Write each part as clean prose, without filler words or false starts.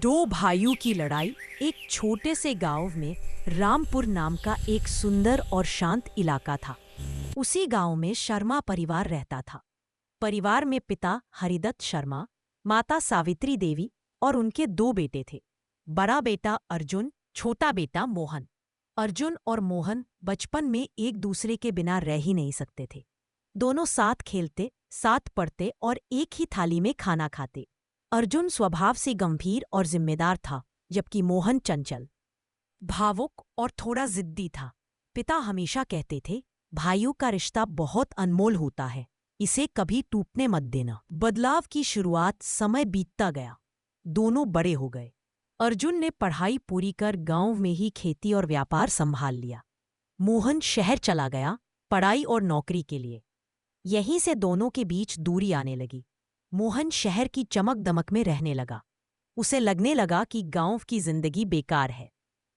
दो भाइयों की लड़ाई। एक छोटे से गांव में रामपुर नाम का एक सुंदर और शांत इलाका था। उसी गांव में शर्मा परिवार रहता था। परिवार में पिता हरिदत्त शर्मा, माता सावित्री देवी और उनके दो बेटे थे। बड़ा बेटा अर्जुन, छोटा बेटा मोहन। अर्जुन और मोहन बचपन में एक दूसरे के बिना रह ही नहीं सकते थे। दोनों साथ खेलते, साथ पढ़ते और एक ही थाली में खाना खाते। अर्जुन स्वभाव से गंभीर और जिम्मेदार था, जबकि मोहन चंचल, भावुक और थोड़ा जिद्दी था। पिता हमेशा कहते थे, भाइयों का रिश्ता बहुत अनमोल होता है, इसे कभी टूटने मत देना। बदलाव की शुरुआत समय बीतता गया। दोनों बड़े हो गए। अर्जुन ने पढ़ाई पूरी कर गांव में ही खेती और व्यापार संभाल लिया। मोहन शहर चला गया पढ़ाई और नौकरी के लिए। यहीं से दोनों के बीच दूरी आने लगी। मोहन शहर की चमक दमक में रहने लगा। उसे लगने लगा कि गांव की जिंदगी बेकार है।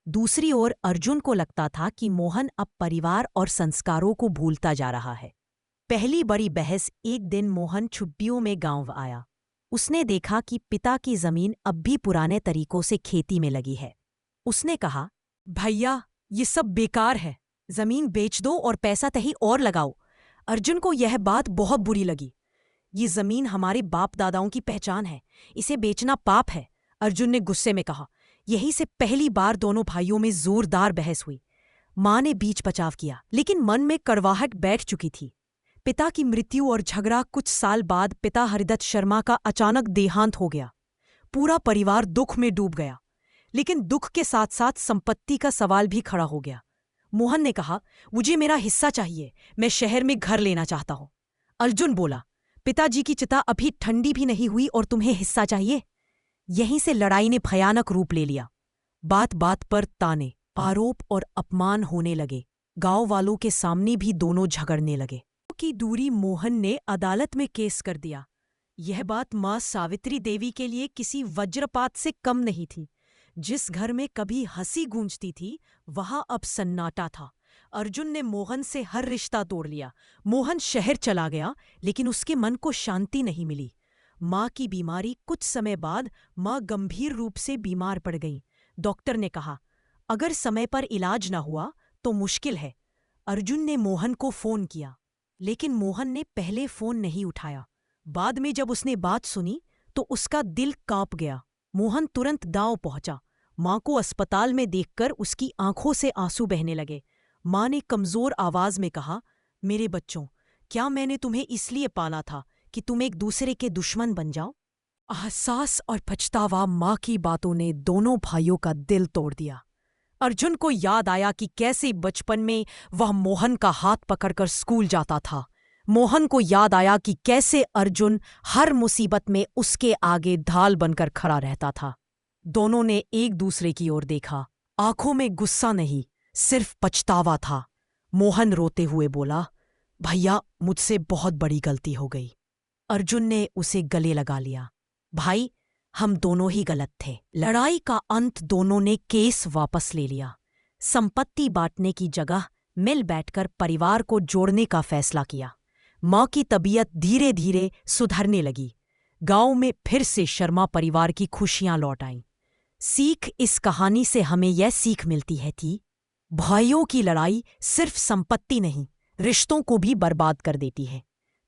दूसरी ओर अर्जुन को लगता था कि मोहन अब परिवार और संस्कारों को भूलता जा रहा है। पहली बड़ी बहस एक दिन मोहन छुट्टियों में गांव आया। उसने देखा कि पिता की जमीन अब भी पुराने तरीकों से खेती में लगी है। उसने कहा, भैया, ये सब बेकार है, जमीन बेच दो और पैसा कहीं और लगाओ। अर्जुन को यह बात बहुत बुरी लगी। ये जमीन हमारे बाप दादाओं की पहचान है, इसे बेचना पाप है, अर्जुन ने गुस्से में कहा। यहीं से पहली बार दोनों भाइयों में जोरदार बहस हुई। मां ने बीच बचाव किया, लेकिन मन में कड़वाहट बैठ चुकी थी। पिता की मृत्यु और झगड़ा। कुछ साल बाद पिता हरिदत्त शर्मा का अचानक देहांत हो गया। पूरा परिवार दुख में डूब गया, लेकिन दुख के साथ साथ संपत्ति का सवाल भी खड़ा हो गया। मोहन ने कहा, मुझे मेरा हिस्सा चाहिए, मैं शहर में घर लेना चाहता हूं। अर्जुन बोला, पिताजी की चिता अभी ठंडी भी नहीं हुई और तुम्हें हिस्सा चाहिए? यहीं से लड़ाई ने भयानक रूप ले लिया। बात बात पर ताने, आरोप और अपमान होने लगे। गांव वालों के सामने भी दोनों झगड़ने लगे। की दूरी मोहन ने अदालत में केस कर दिया। यह बात मां सावित्री देवी के लिए किसी वज्रपात से कम नहीं थी। जिस घर में कभी हंसी गूंजती थी, वहां अब सन्नाटा था। अर्जुन ने मोहन से हर रिश्ता तोड़ लिया। मोहन शहर चला गया, लेकिन उसके मन को शांति नहीं मिली। मां की बीमारी। कुछ समय बाद मां गंभीर रूप से बीमार पड़ गई। डॉक्टर ने कहा, अगर समय पर इलाज न हुआ तो मुश्किल है। अर्जुन ने मोहन को फोन किया, लेकिन मोहन ने पहले फोन नहीं उठाया। बाद में जब उसने बात सुनी तो उसका दिल कांप गया। मोहन तुरंत गांव पहुंचा। मां को अस्पताल में देखकर उसकी आंखों से आंसू बहने लगे। मां ने कमजोर आवाज में कहा, मेरे बच्चों, क्या मैंने तुम्हें इसलिए पाला था कि तुम एक दूसरे के दुश्मन बन जाओ? एहसास और पछतावा। मां की बातों ने दोनों भाइयों का दिल तोड़ दिया। अर्जुन को याद आया कि कैसे बचपन में वह मोहन का हाथ पकड़कर स्कूल जाता था। मोहन को याद आया कि कैसे अर्जुन हर मुसीबत में उसके आगे ढाल बनकर खड़ा रहता था। दोनों ने एक दूसरे की ओर देखा। आंखों में गुस्सा नहीं, सिर्फ पछतावा था। मोहन रोते हुए बोला, भैया, मुझसे बहुत बड़ी गलती हो गई। अर्जुन ने उसे गले लगा लिया। भाई, हम दोनों ही गलत थे। लड़ाई का अंत। दोनों ने केस वापस ले लिया। संपत्ति बांटने की जगह मिल बैठकर परिवार को जोड़ने का फैसला किया। मां की तबीयत धीरे धीरे सुधरने लगी। गांव में फिर से शर्मा परिवार की खुशियां लौट आईं। सीख। इस कहानी से हमें यह सीख मिलती है कि भाइयों की लड़ाई सिर्फ संपत्ति नहीं, रिश्तों को भी बर्बाद कर देती है।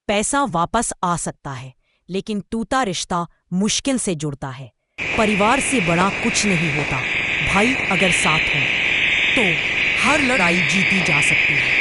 पैसा वापस आ सकता है, लेकिन टूटा रिश्ता मुश्किल से जुड़ता है। परिवार से बड़ा कुछ नहीं होता। भाई अगर साथ हो तो हर लड़ाई जीती जा सकती है।